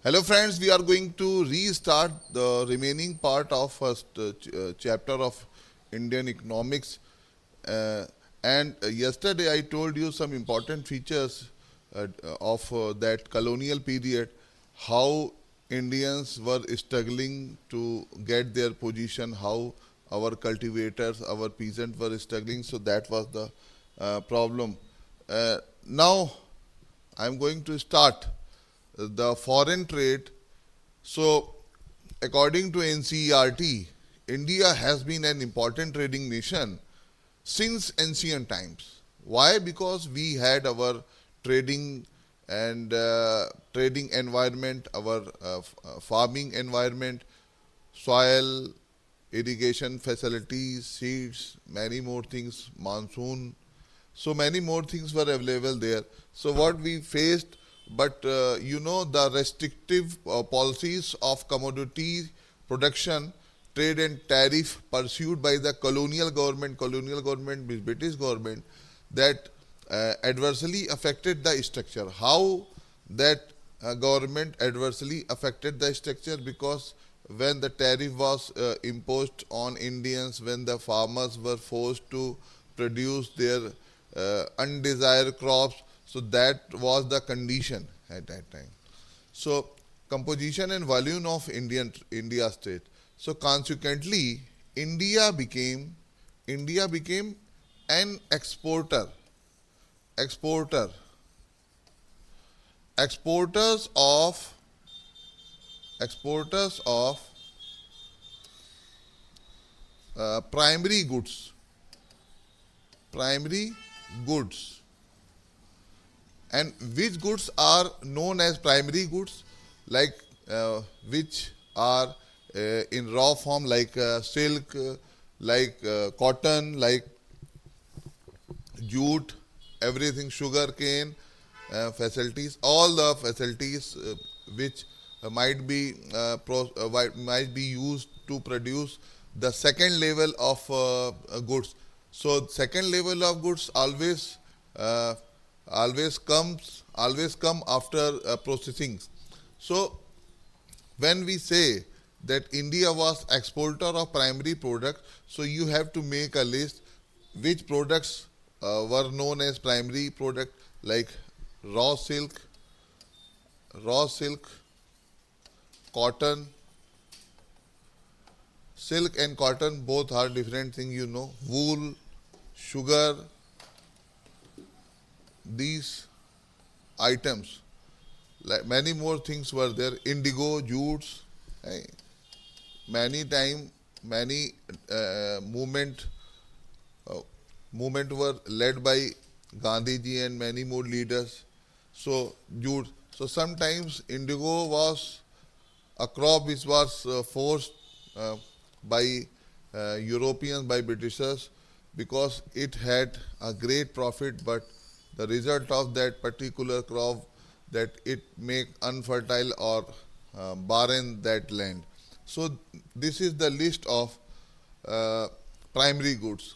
Hello friends, we are going to restart the remaining part of first chapter of Indian economics. And yesterday I told you some important features of that colonial period, how Indians were struggling to get their position, how our cultivators, our peasants were struggling. So that was the problem. Now I'm going to start the foreign trade. So, according to NCERT, India has been an important trading nation since ancient times. Why? Because we had our trading and trading environment, our farming environment, soil, irrigation facilities, seeds, many more things, monsoon. So many more things were available there. So what we faced, but the restrictive policies of commodity production, trade and tariff pursued by the colonial government means British government, that adversely affected the structure. How that government adversely affected the structure? Because when the tariff was imposed on Indians, when the farmers were forced to produce their undesired crops, so that was the condition at that time. So composition and volume of India state. So consequently, India became an exporter, exporters of exporters of primary goods. And which goods are known as primary goods, like which are in raw form, like silk, like cotton, like jute, everything, sugar cane facilities, all the facilities which might be used to produce the second level of goods. So second level of goods uh, always come after processing. So when we say that India was exporter of primary products, so you have to make a list which products were known as primary product, like raw silk, raw silk, cotton. Silk and cotton both are different things, wool, sugar, these items. Like many more things were there, indigo, jutes. eh, many uh, movement were led by Gandhi ji and many more leaders. So jute. So sometimes indigo was a crop which was forced uh, by Europeans, by Britishers, because it had a great profit, but the result of that particular crop, that it make unfertile or barren that land. So this is the list of uh, primary goods.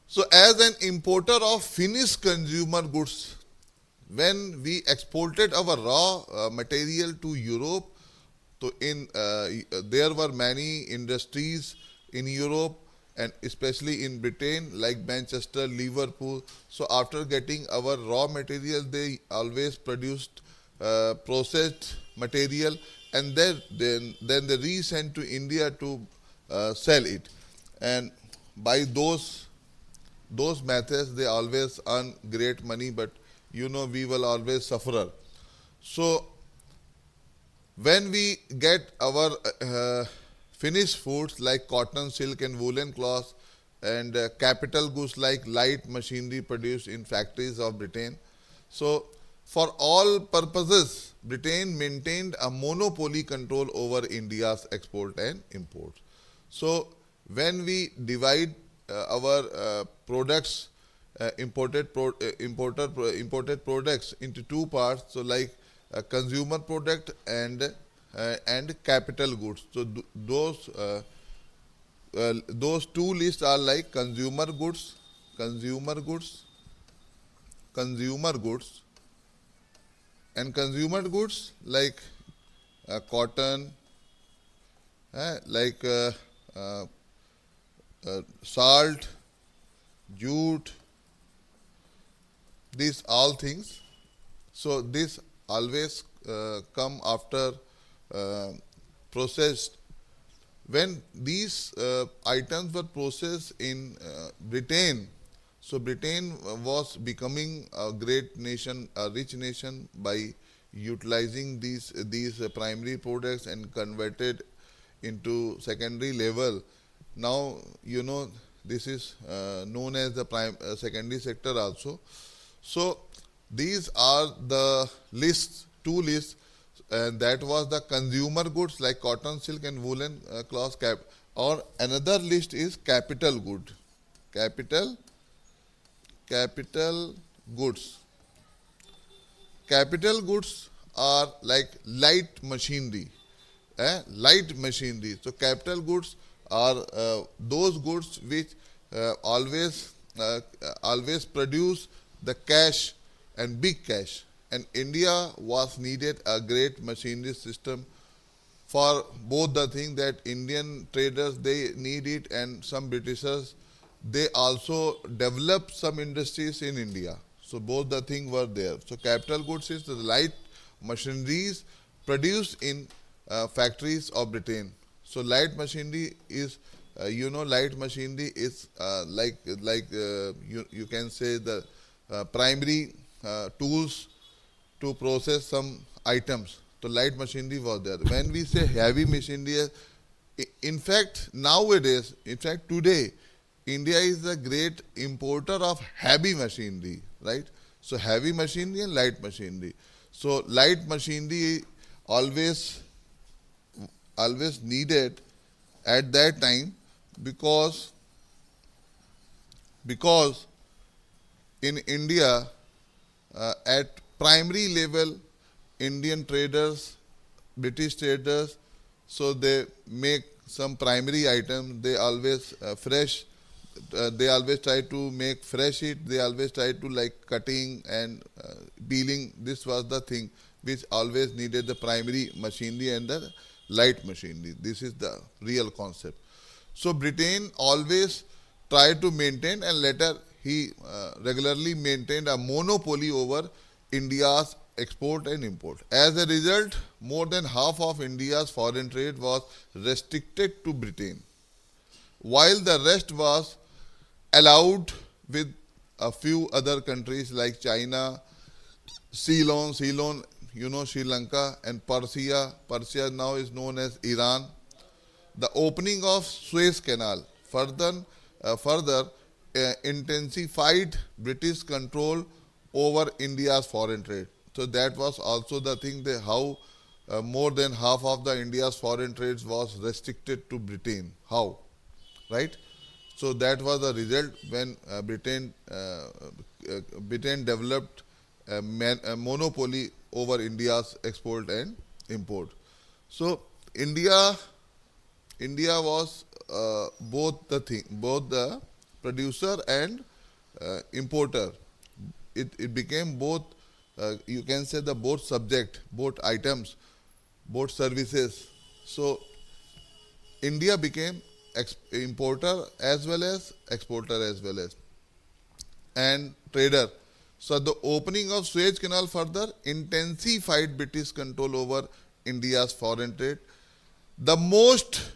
So as an importer of finished consumer goods, when we exported our raw material to Europe, so there were many industries in Europe and especially in Britain, like Manchester, Liverpool. So after getting our raw material, they always produced processed material, and then they resent to India to sell it. And by those methods, they always earn great money, but we will always suffer. So when we get our finished foods like cotton, silk and woolen cloths, and capital goods like light machinery produced in factories of Britain, so for all purposes, Britain maintained a monopoly control over India's export and import. So when we divide our products, imported products into two parts, so like consumer product and capital goods. So those two lists are like consumer goods, consumer goods, and consumer goods like cotton, like uh, salt, jute, these all things. So this always come after uh, processed. When these items were processed in Britain, so Britain was becoming a great nation, a rich nation by utilizing these primary products and converted into secondary level. Now you know this is known as the secondary sector also. So these are the lists, two lists, and that was the consumer goods like cotton, silk, and woolen cloth. Or another list is capital good, capital capital goods. Capital goods are like light machinery, light machinery. So capital goods are those goods which always produce the cash and big cash. And India was needed a great machinery system for both the thing that Indian traders they need it, and some Britishers they also developed some industries in India. So both the things were there. So capital goods is the light machineries produced in factories of Britain. So light machinery is light machinery is you can say the primary tools to process some items. So light machinery was there. When we say heavy machinery, in fact nowadays, in fact today, India is a great importer of heavy machinery, right? So heavy machinery and light machinery. So light machinery always needed at that time because in India at primary level Indian traders, British traders, so they make some primary items. They always fresh. They always try to make fresh it. They always try to like cutting and peeling. This was the thing which always needed the primary machinery and the light machinery. This is the real concept. So Britain always tried to maintain, and later he regularly maintained a monopoly over India's export and import. As a result, more than half of India's foreign trade was restricted to Britain, while the rest was allowed with a few other countries like China, Ceylon, Sri Lanka, and Persia. Persia now is known as Iran. The opening of Suez Canal further intensified British control over India's foreign trade. So that was also the thing that how more than half of the India's foreign trades was restricted to Britain. How? Right? So that was the result when Britain developed a monopoly over India's export and import. So India was both the producer and importer. It became both. You can say the both subject, both items, both services. So India became importer as well as exporter as well as and trader. So the opening of Suez Canal further intensified British control over India's foreign trade. The most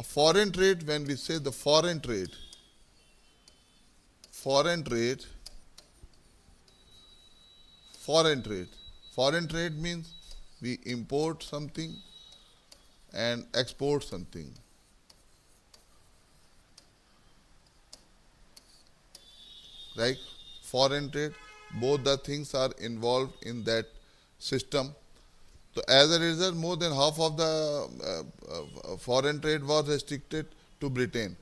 foreign trade, when we say the foreign trade means we import something and export something. Right? Foreign trade, both the things are involved in that system. So as a result, more than half of the foreign trade was restricted to Britain.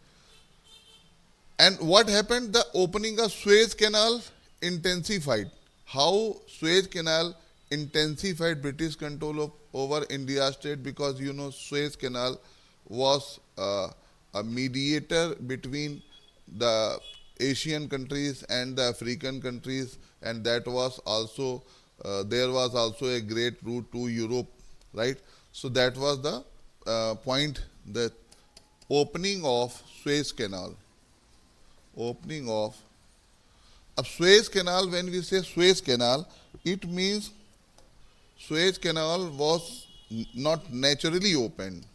And what happened? The opening of Suez Canal intensified. How Suez Canal intensified British control over India's trade? Because Suez Canal was a mediator between the Asian countries and the African countries, and that was also there was also a great route to Europe, right? So that was the point, the opening of Suez Canal. Opening of a Suez Canal. When we say Suez Canal, it means Suez Canal was not naturally opened.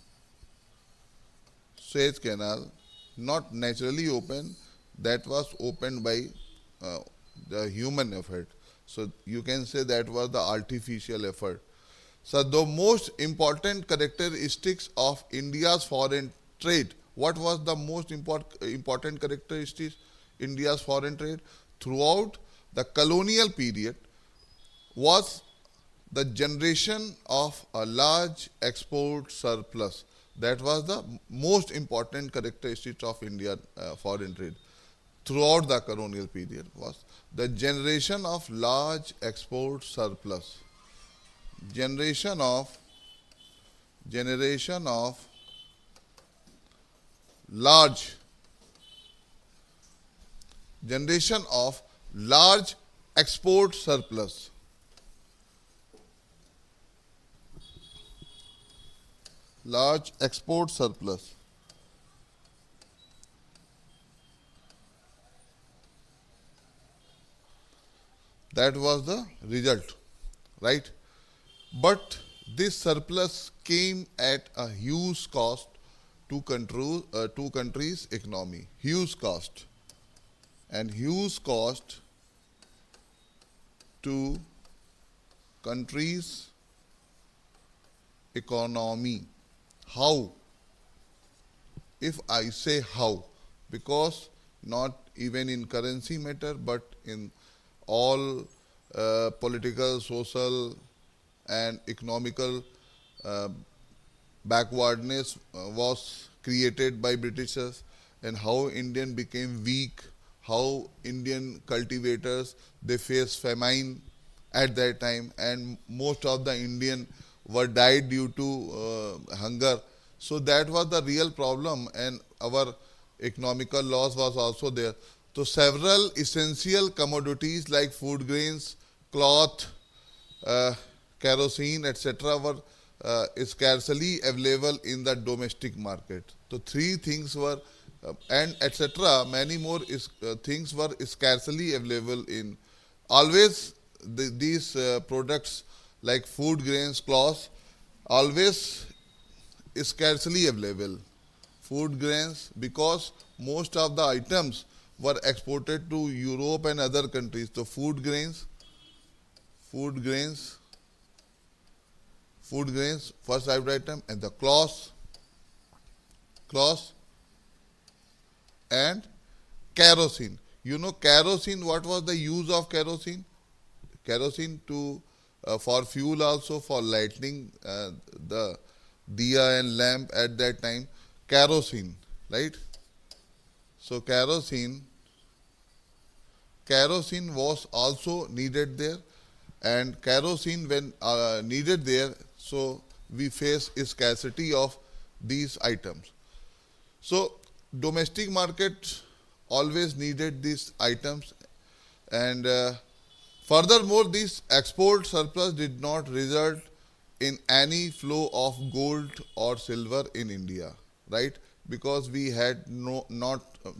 Suez Canal, not naturally open, that was opened by uh, the human effort. So you can say that was the artificial effort. So the most important characteristics of India's foreign trade. What was the most important characteristics India's foreign trade? Throughout the colonial period was the generation of a large export surplus. That was the most important characteristic of Indian foreign trade throughout the colonial period, was the generation of large export surplus. Generation of large generation of large export surplus. Large export surplus. That was the result, right? But this surplus came at a huge cost to countries' economy. Huge cost. And huge cost to countries' economy. How? If I say how, because not even in currency matter, but in all political, social, and economical backwardness was created by Britishers, and how Indian became weak, how Indian cultivators, they faced famine at that time, and most of the Indian were died due to hunger. So that was the real problem, and our economical loss was also there. So several essential commodities like food grains, cloth, kerosene, etc. were scarcely available in the domestic market. So three things were, and etc. Many more things were scarcely available in. Always these products like food grains, cloth, always scarcely available. Food grains, because most of the items were exported to Europe and other countries. So food grains, first item, and the cloth, and kerosene. You know kerosene, what was the use of kerosene? Kerosene to for fuel, also for lighting the diya and lamp at that time. Kerosene, right? So kerosene was also needed there, and kerosene when needed there, so we face scarcity of these items. So domestic market always needed these items, and furthermore, this export surplus did not result in any flow of gold or silver in India, right? Because we had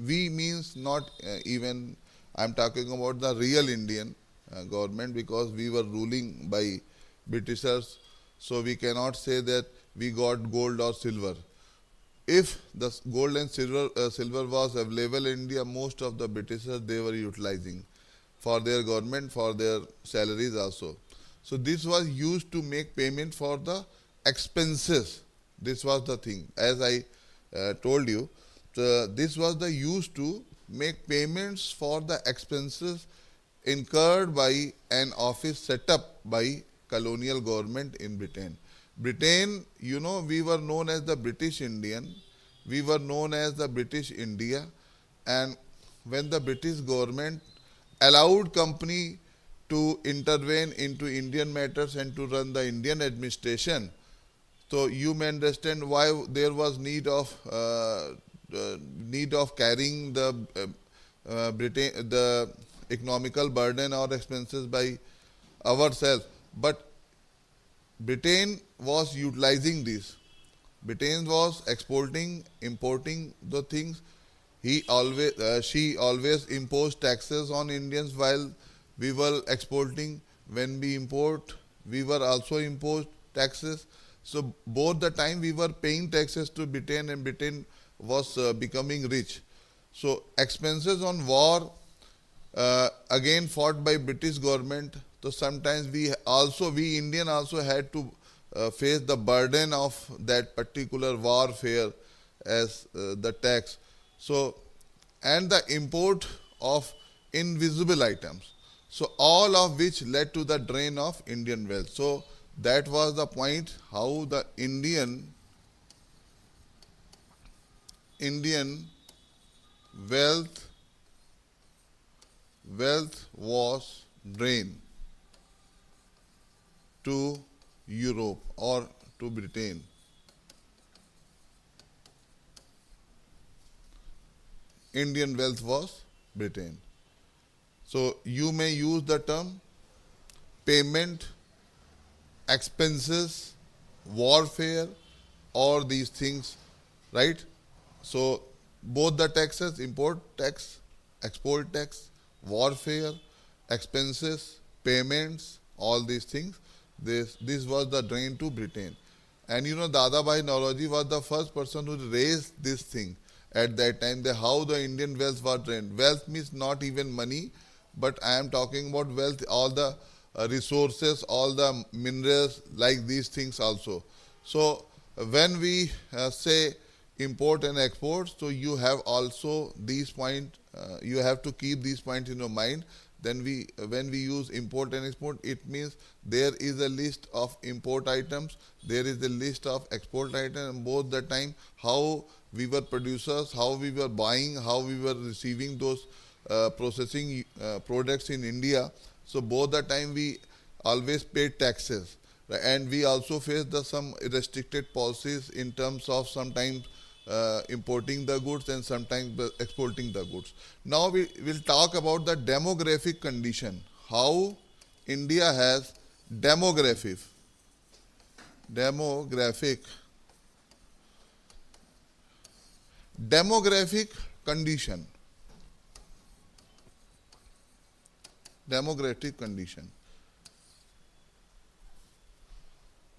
we means not even, I'm talking about the real Indian government, because we were ruling by Britishers, so we cannot say that we got gold or silver. If the gold and silver was available in India, most of the Britishers, they were utilizing for their government, for their salaries also. So this was used to make payment for the expenses. This was the thing, as I told you. This was the use to make payments for the expenses incurred by an office set up by colonial government in Britain. Britain, you know, we were known as the British Indian, we were known as the British India, and when the British government allowed company to intervene into Indian matters and to run the Indian administration, so you may understand why there was need of carrying the Britain, the economical burden or expenses by ourselves. But Britain was utilizing this. Britain was exporting, importing the things. She always imposed taxes on Indians while we were exporting. When we import, we were also imposed taxes. So both the time we were paying taxes to Britain, and Britain was becoming rich. So expenses on war again fought by British government. So sometimes we Indian also had to face the burden of that particular warfare as the tax. So, and the import of invisible items. So all of which led to the drain of Indian wealth. So that was the point, how the Indian wealth was drained to Europe or to Britain. Indian wealth was Britain. So you may use the term payment, expenses, warfare, all these things, right? So both the taxes, import tax, export tax, warfare, expenses, payments, all these things, this was the drain to Britain. And you know, Dadabhai Naoroji was the first person who raised this thing at that time, how the Indian wealth was drained. Wealth means not even money, but I am talking about wealth, all the resources, all the minerals, like these things also. So when we say import and export, so you have also these points, you have to keep these points in your mind. Then when we use import and export, it means there is a list of import items, there is a list of export items, and both the time how we were producers, how we were buying, how we were receiving those processing products in India. So both the time we always paid taxes, right? And we also faced some restricted policies in terms of sometimes importing the goods and sometimes exporting the goods. Now we will talk about the demographic condition, how India has demographic condition. Demographic condition.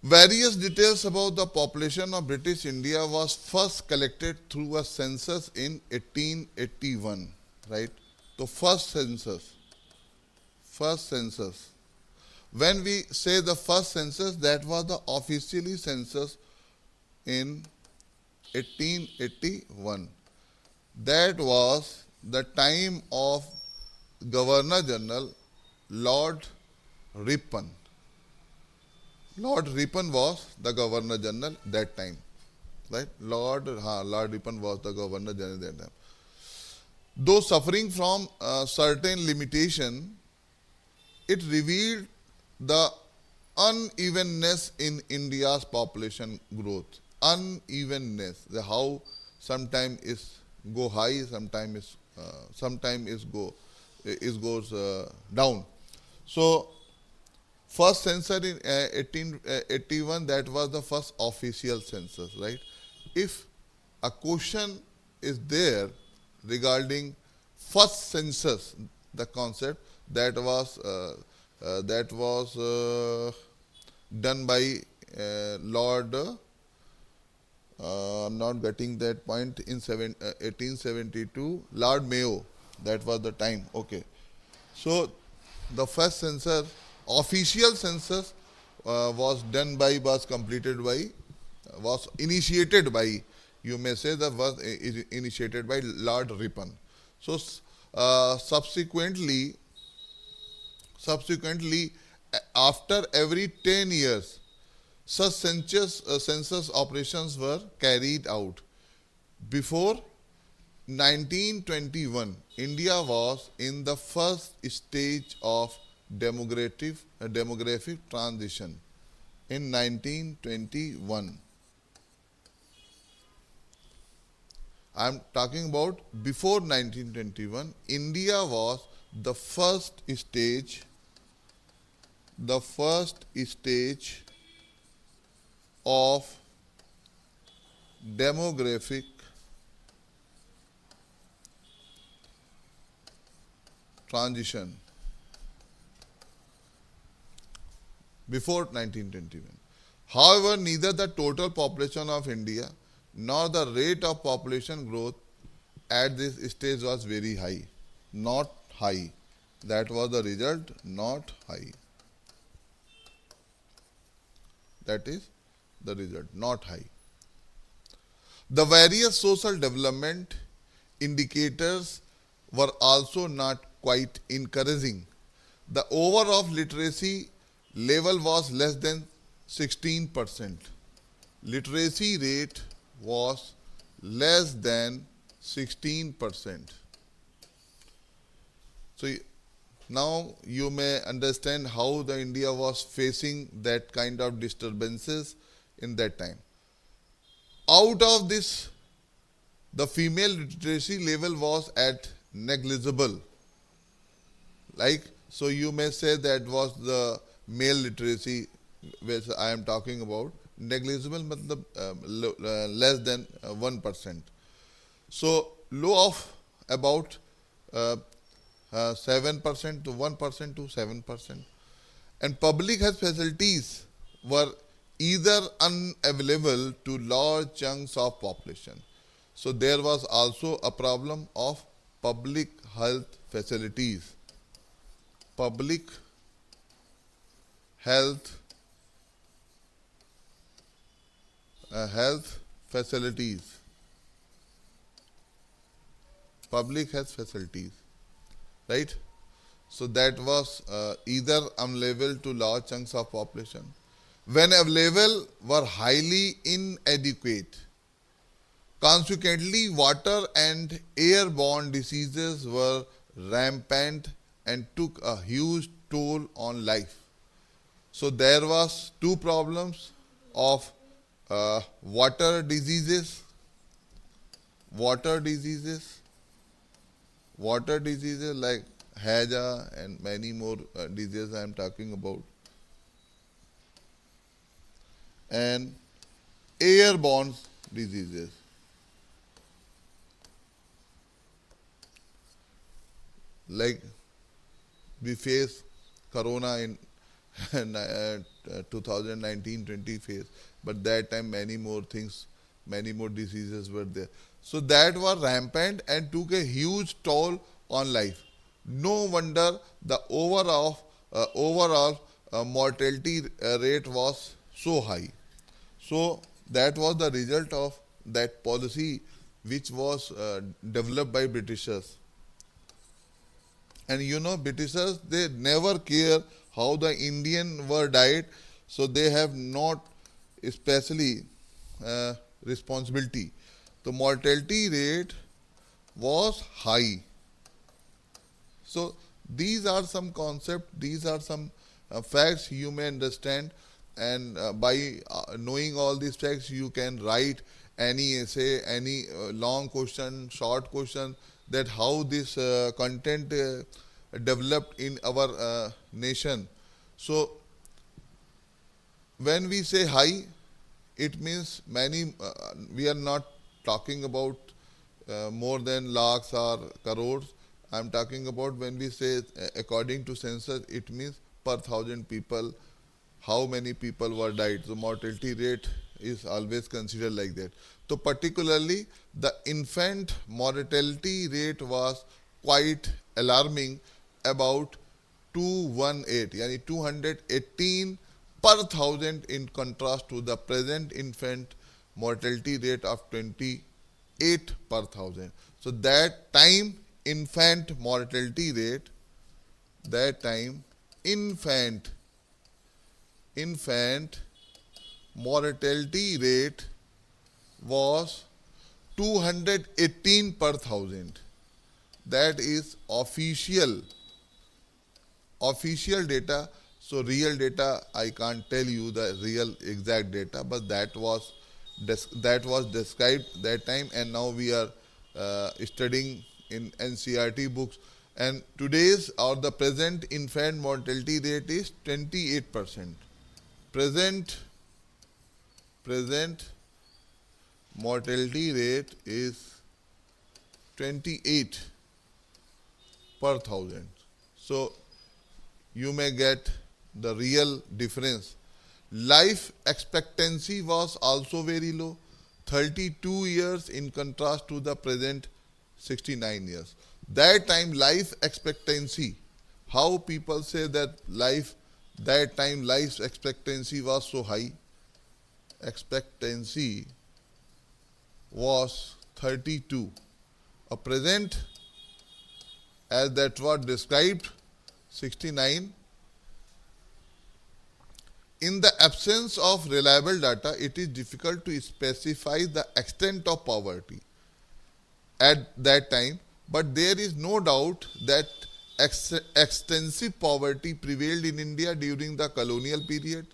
Various details about the population of British India was first collected through a census in 1881, right? So first census. When we say the first census, that was the officially census in 1881. That was the time of Governor General Lord Ripon. Lord Ripon was the Governor General that time, right? Lord Ripon was the Governor General that time. Though suffering from certain limitation, it revealed the unevenness in India's population growth. Unevenness, how sometimes is go high, sometimes goes down. So first census in 1881, that was the first official census, right? If a question is there regarding first census, the concept that was done by Lord, I'm not getting that point, in 1872, Lord Mayo, that was the time, okay. So the first census, official census was initiated by, you may say that was initiated by Lord Ripon. So subsequently, after every 10 years, such census operations were carried out. Before 1921, India was in the first stage of demographic transition. In 1921, I am talking about before 1921, India was the first stage the first stage of demographic transition before 1921. However, neither the total population of India nor the rate of population growth at this stage was very high. Not high. That was the result, not high. That is the result, not high. The various social development indicators were also not quite encouraging. The overall literacy level was less than 16%. Literacy rate was less than 16%. So now you may understand how the India was facing that kind of disturbances in that time. Out of this, the female literacy level was at negligible. So you may say that was the male literacy which I am talking about. Negligible matlab less than 1%. So low of about 7% to 1% to 7%. And public health facilities were either unavailable to large chunks of population. So there was also a problem of public health facilities. Public health facilities. Public health facilities. Right? So that was either unavailable to large chunks of population. When available, were highly inadequate. Consequently, water and airborne diseases were rampant and took a huge toll on life. So there was two problems of water diseases like 𝐻𝐸𝐽 and many more diseases I am talking about, and airborne diseases. Like we face corona in 2019-20 phase, but that time many more things, many more diseases were there. So that was rampant and took a huge toll on life. No wonder the overall mortality rate was so high. So that was the result of that policy which was developed by Britishers. And you know, Britishers, they never care how the Indian were died, so they have not especially responsibility. The mortality rate was high. So these are some concepts, these are some facts you may understand, and by knowing all these facts you can write any essay, any long question, short question, that how this content developed in our nation. So when we say high, it means many, we are not talking about more than lakhs or crores. I am talking about when we say according to census, it means per 1,000 people, how many people were died. So mortality rate is always considered like that. So particularly the infant mortality rate was quite alarming, about 218, yani 218 per 1,000, in contrast to the present infant mortality rate of 28 per 1,000. So that time infant mortality rate, infant mortality rate was 218 per 1,000. That is official data. So real data, I can't tell you the real exact data, but that was described that time, and now we are studying in NCERT books, And today's or the present infant mortality rate is 28%. Present present mortality rate is 28 per thousand. So you may get the real difference. Life expectancy was also very low, 32 years in contrast to the present 69 years. That time life expectancy, how people say that that time life expectancy was so high. Expectancy was 32. A present, as that was described, 69. In the absence of reliable data, it is difficult to specify the extent of poverty at that time, but there is no doubt that extensive poverty prevailed in India during the colonial period,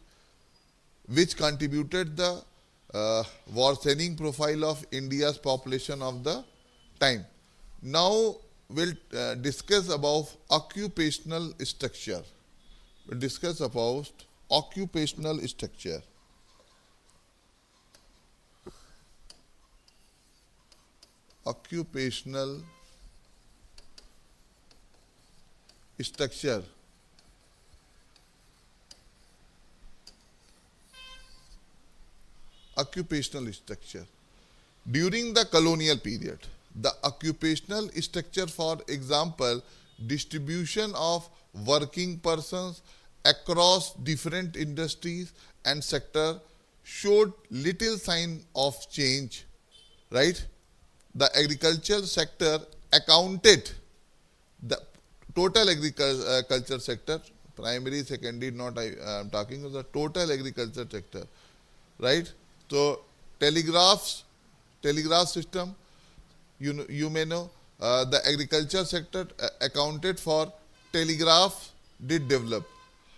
which contributed the worsening profile of India's population of the time. Now we'll discuss about occupational structure. We'll discuss about occupational structure. Occupational structure. Occupational structure. During the colonial period, the occupational structure, for example, distribution of working persons across different industries and sectors, showed little sign of change, right? The agricultural sector accounted, the total agriculture sector, primary, secondary, not I am talking of the total agriculture sector, right? So telegraph system, you may know, the agriculture sector accounted for telegraph did develop.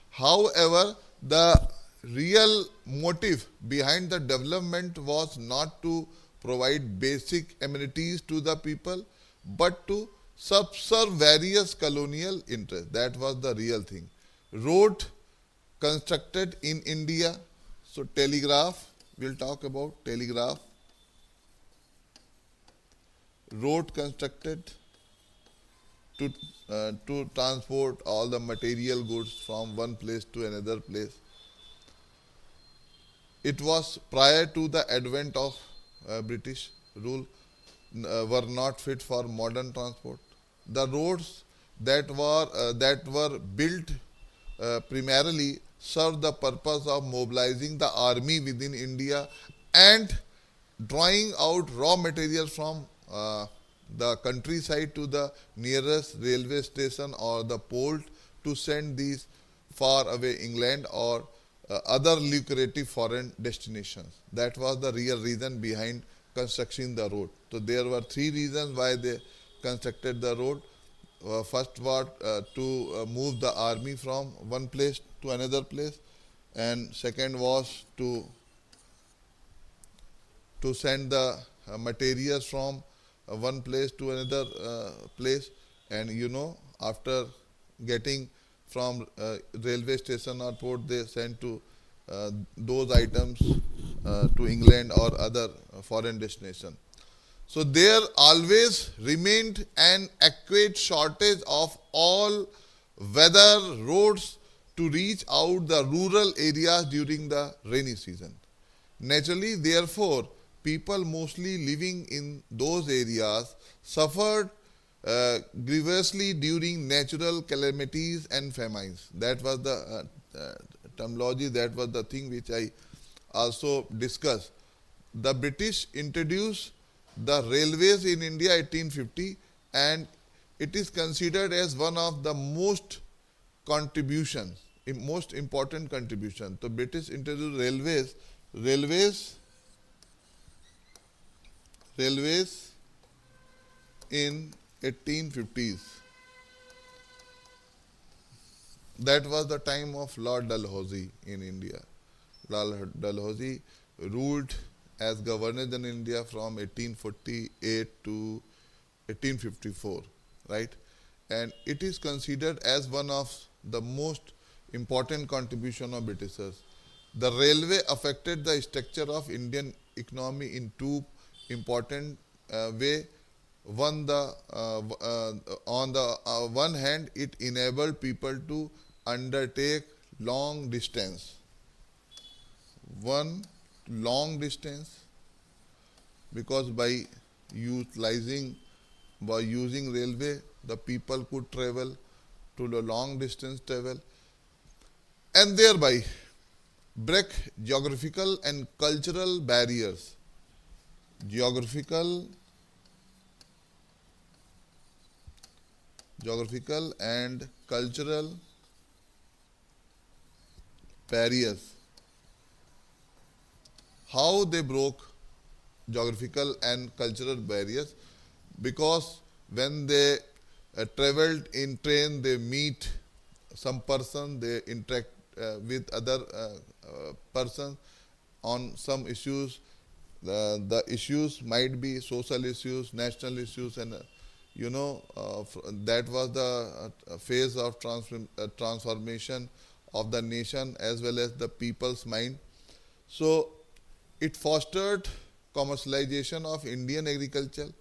However, the real motive behind the development was not to provide basic amenities to the people, but to subserve various colonial interests. That was the real thing. Road constructed in India. So telegraph, we'll talk about telegraph. Road constructed to transport all the material goods from one place to another place. It was prior to the advent of British rule, were not fit for modern transport. The roads that were built primarily served the purpose of mobilizing the army within India and drawing out raw materials from the countryside to the nearest railway station or the port to send these far away England or other lucrative foreign destinations. That was the real reason behind constructing the road. So there were three reasons why they constructed the road. First was to move the army from one place to another place, and second was to send the materials from one place to another place. And after getting from railway station or port, they sent to those items to England or other foreign destination. So there always remained an acute shortage of all weather roads to reach out the rural areas during the rainy season. Naturally, therefore, people mostly living in those areas suffered grievously during natural calamities and famines. That was the terminology, that was the thing which I also discussed. The British introduced the railways in India 1850, and it is considered as one of the most important contribution. The British introduced railways in 1850s. That was the time of Lord Dalhousie in India. Lord Dalhousie ruled as governor in India from 1848 to 1854, right? and it is considered as one of the most important contribution of Britishers. The railway affected the structure of Indian economy in two important way. One, on the one hand, it enabled people to undertake long distance. One, long distance, because by using railway, the people could travel to the long distance travel, and thereby break geographical and cultural barriers. Geographical and cultural barriers. How they broke geographical and cultural barriers? Because when they traveled in train, they meet some person, they interact with other persons on some issues. The issues might be social issues, national issues, and that was the phase of transformation of the nation as well as the people's mind. So it fostered commercialization of Indian agriculture,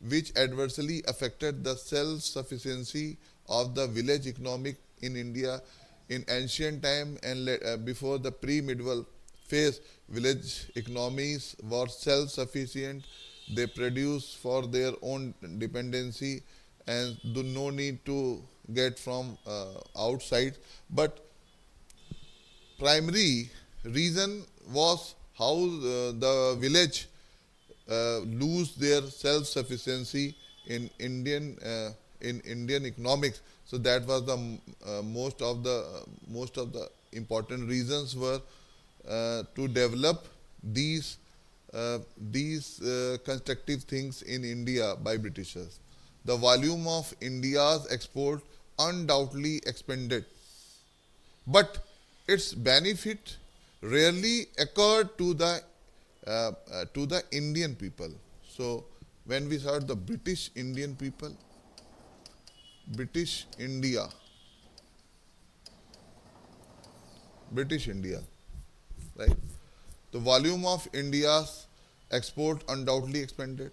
which adversely affected the self-sufficiency of the village economic in India. In ancient time and before the pre-medieval phase, village economies were self-sufficient. They produce for their own dependency and do no need to get from outside. But primary reason was how the village lose their self-sufficiency in Indian economics. So that was the most of the important reasons were to develop these constructive things in India by Britishers. The volume of India's export undoubtedly expanded, but its benefit rarely occurred to the Indian people. So when we saw the British Indian people, British India, right? The volume of India's export undoubtedly expanded.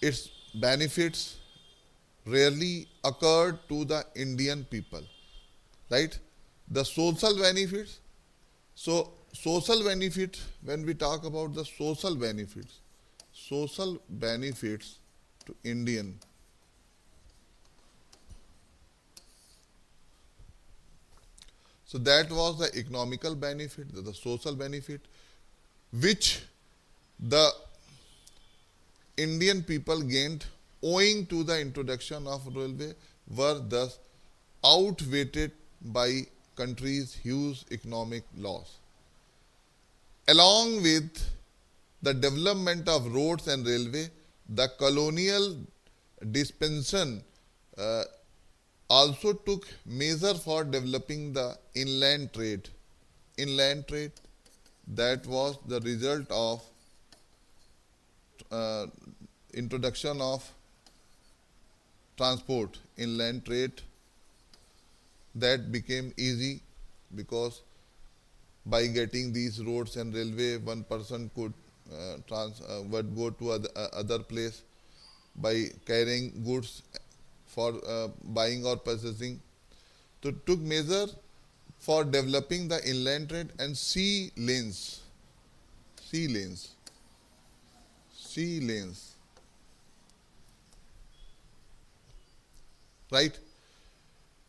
Its benefits rarely occurred to the Indian people, right? The social benefits. So social benefit, when we talk about the social benefits to Indian. So that was the economical benefit, the social benefit, which the Indian people gained owing to the introduction of railway, were thus outweighed by country's huge economic loss. Along with the development of roads and railway, the colonial dispensation also took measure for developing the inland trade. Inland trade, that was the result of introduction of transport, inland trade, that became easy because by getting these roads and railway, one person could would go to other place by carrying goods for buying or purchasing. So took measure for developing the inland trade and sea lanes, right?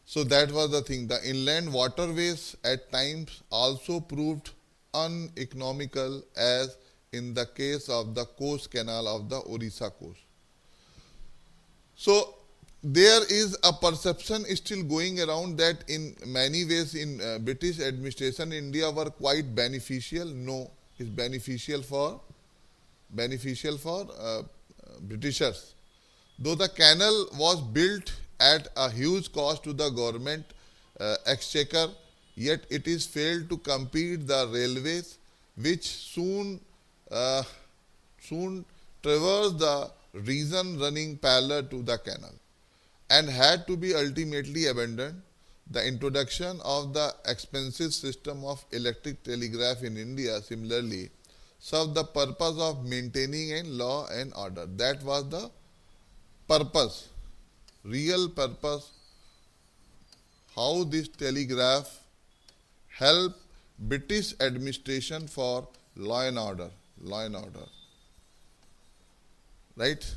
So that was the thing. The inland waterways at times also proved uneconomical, as in the case of the coast canal of the Orissa coast. So there is a perception still going around that in many ways in British administration, India were quite beneficial. No, it's beneficial for Britishers. Though the canal was built at a huge cost to the government exchequer, yet it is failed to compete the railways, which soon traversed the region running parallel to the canal. and had to be ultimately abandoned. The introduction of the expensive system of electric telegraph in India similarly served the purpose of maintaining a law and order. That was the purpose, real purpose, how this telegraph helped British administration for law and order, right?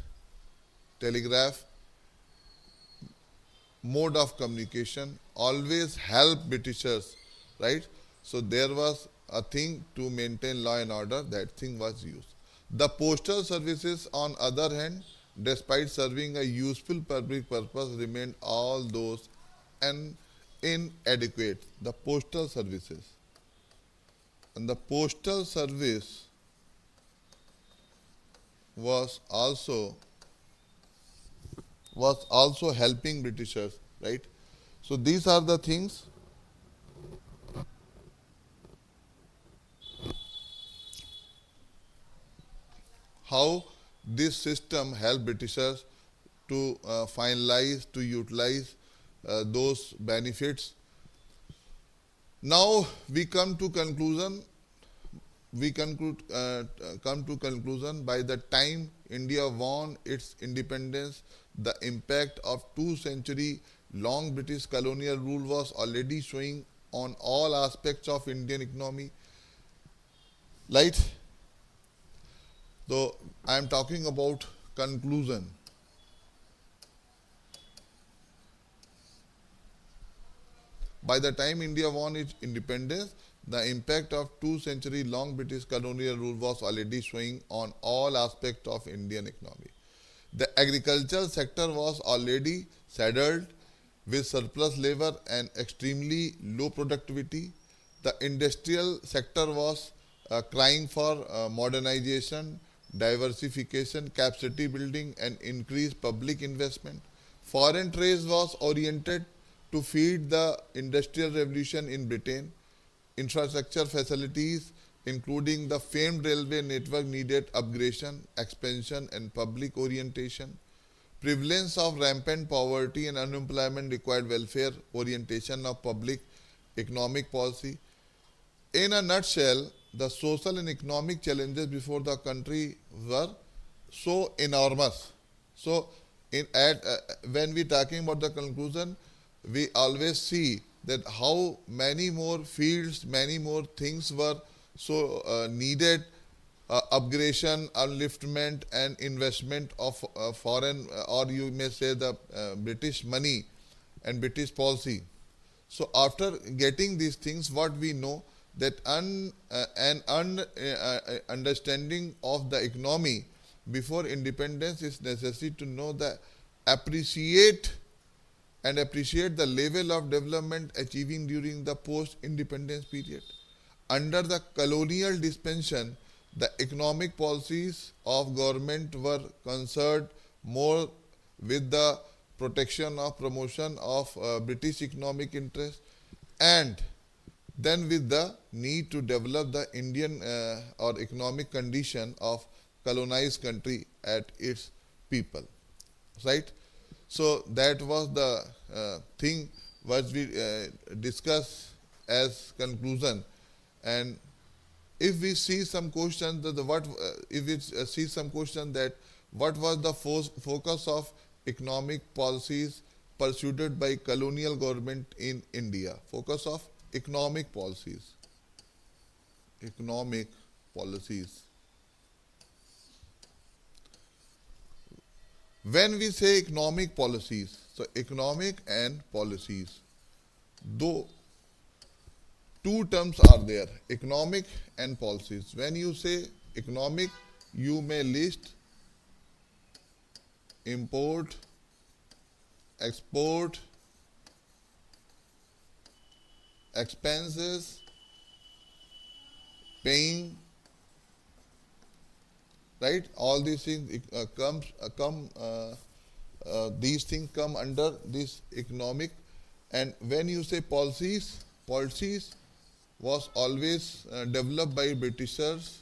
Telegraph mode of communication always help Britishers, right? So there was a thing to maintain law and order, that thing was used. The postal services, on other hand, despite serving a useful public purpose, remained all those and inadequate. The postal services. And the postal service was also helping Britishers, right? So these are the things how this system helped Britishers to finalize, to utilize those benefits. Now we come to conclusion. We come to conclusion. By the time India won its independence, the impact of 2 century long British colonial rule was already showing on all aspects of Indian economy. Right? So I am talking about conclusion. By the time India won its independence, the impact of 2 century long British colonial rule was already showing on all aspects of Indian economy. The agricultural sector was already saddled with surplus labor and extremely low productivity. The industrial sector was crying for modernization, diversification, capacity building, and increased public investment. Foreign trade was oriented to feed the industrial revolution in Britain. Infrastructure facilities, including the famed railway network, needed upgradation, expansion, and public orientation. Prevalence of rampant poverty and unemployment required welfare orientation of public economic policy. In a nutshell, the social and economic challenges before the country were so enormous. So, when we talking about the conclusion, we always see that how many more fields, many more things were so needed, upgradation, upliftment, and investment of foreign, or you may say the British money and British policy. So after getting these things, what we know that understanding of the economy before independence is necessary to know the appreciate the level of development achieving during the post-independence period. Under the colonial dispensation, the economic policies of government were concerned more with the promotion of British economic interests, and then with the need to develop the Indian or economic condition of colonized country at its people, right? So that was the thing what we discuss as conclusion. And if we see some question that what was the focus of economic policies pursued by colonial government in India? Focus of economic policies. Economic policies. When we say economic policies, so economic and policies, though two terms are there, economic and policies. When you say economic, you may list import, export, expenses, paying, right? All these things these things come under this economic. And when you say policies, policies was always developed by Britishers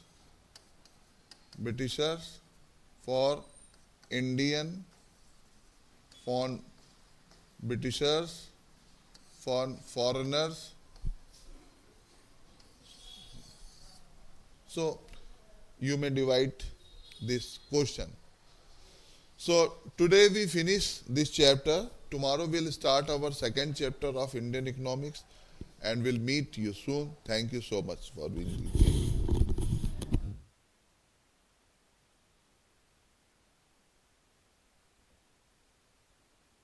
for Indian, Britishers, foreigners. So you may divide this question. So today we finish this chapter. Tomorrow we'll start our second chapter of Indian economics and we'll meet you soon. Thank you so much for being here.